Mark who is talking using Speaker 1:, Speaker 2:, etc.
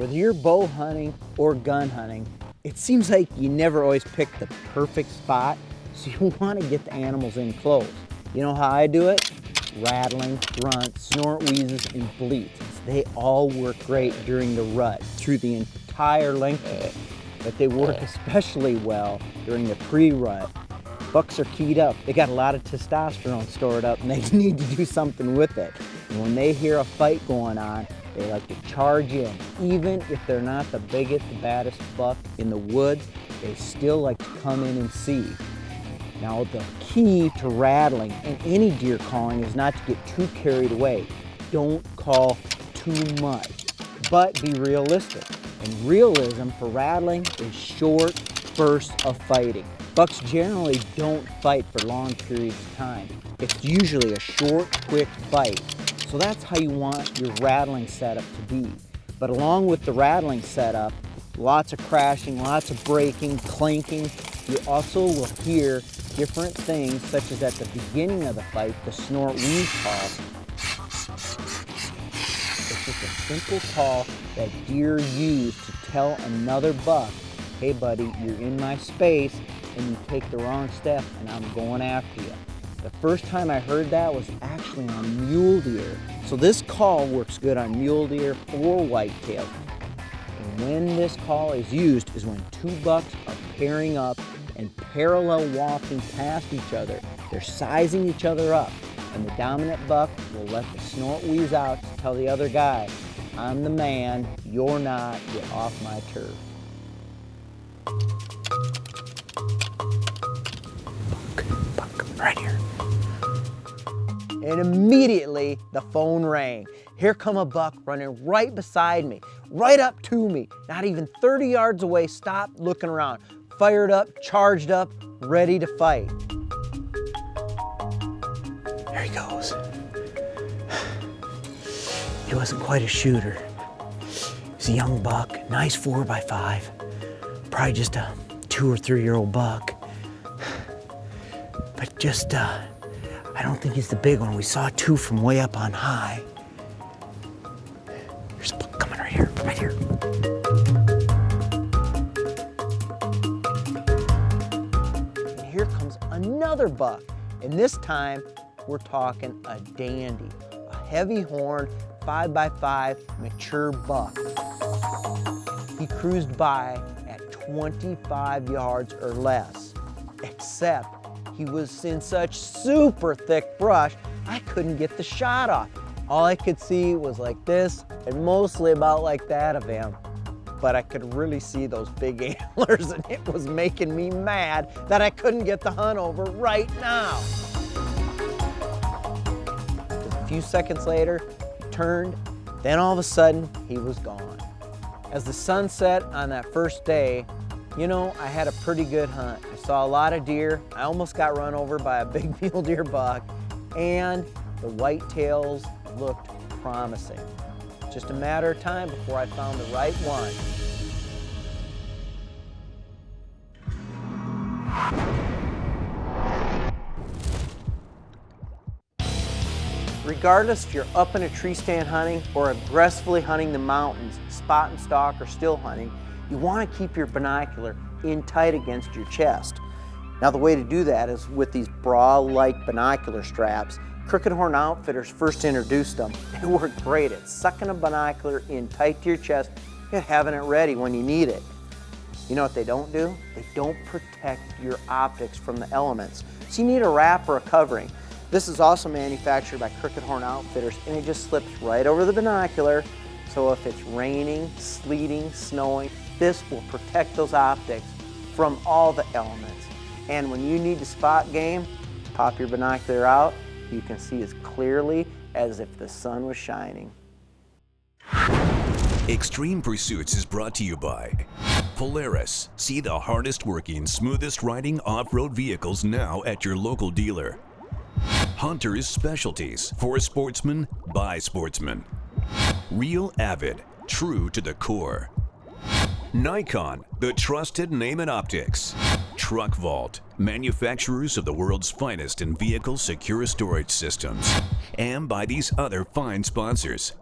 Speaker 1: Whether you're bow hunting or gun hunting, it seems like you never always pick the perfect spot, so you want to get the animals in close. You know how I do it? Rattling, grunt, snort, wheezes, and bleats. They all work great during the rut through the entire length of it, but they work especially well during the pre-rut. Bucks are keyed up. They got a lot of testosterone stored up and they need to do something with it. And when they hear a fight going on, they like to charge in. Even if they're not the biggest, the baddest buck in the woods, they still like to come in and see. Now the key to rattling and any deer calling is not to get too carried away. Don't call too much, but be realistic. And realism for rattling is short bursts of fighting. Bucks generally don't fight for long periods of time. It's usually a short, quick fight. So that's how you want your rattling setup to be. But along with the rattling setup, lots of crashing, lots of breaking, clanking. You also will hear different things, such as at the beginning of the fight, the snort wheeze call. It's just a simple call that deer use to tell another buck, hey buddy, you're in my space and you take the wrong step and I'm going after you. The first time I heard that was actually on mule deer. So this call works good on mule deer or whitetails. And when this call is used is when two bucks are pairing up and parallel walking past each other. They're sizing each other up, and the dominant buck will let the snort wheeze out to tell the other guy, I'm the man, you're not, get off my turf. Buck, right here. And immediately the phone rang. Here come a buck running right beside me, right up to me, not even 30 yards away, stopped looking around, fired up, charged up, ready to fight. There he goes. He wasn't quite a shooter. He's a young buck, nice 4x5, probably just a 2 or 3 year old buck. But just, I don't think he's the big one. We saw two from way up on high. There's a buck coming right here, right here. And here comes another buck. And this time, we're talking a dandy, a heavy horn, 5x5 mature buck. He cruised by at 25 yards or less, except he was in such super thick brush, I couldn't get the shot off. All I could see was like this, and mostly about like that of him. But I could really see those big antlers, and it was making me mad that I couldn't get the hunt over right now. Just a few seconds later, he turned, then all of a sudden, he was gone. As the sun set on that first day, you know, I had a pretty good hunt. I saw a lot of deer. I almost got run over by a big mule deer buck, and the whitetails looked promising. Just a matter of time before I found the right one. Regardless if you're up in a tree stand hunting or aggressively hunting the mountains, spot and stalk, or still hunting, you want to keep your binocular in tight against your chest. Now the way to do that is with these bra-like binocular straps. Crooked Horn Outfitters first introduced them. They work great at sucking a binocular in tight to your chest and having it ready when you need it. You know what they don't do? They don't protect your optics from the elements. So you need a wrap or a covering. This is also manufactured by Crooked Horn Outfitters, and it just slips right over the binocular. So if it's raining, sleeting, snowing, this will protect those optics from all the elements. And when you need to spot game, pop your binocular out, you can see as clearly as if the sun was shining.
Speaker 2: Extreme Pursuits is brought to you by Polaris. See the hardest working, smoothest riding off-road vehicles now at your local dealer. Hunter's Specialties, for sportsmen, by sportsmen. Real Avid, true to the core. Nikon, the trusted name in optics. Truck Vault, manufacturers of the world's finest in vehicle secure storage systems. And by these other fine sponsors.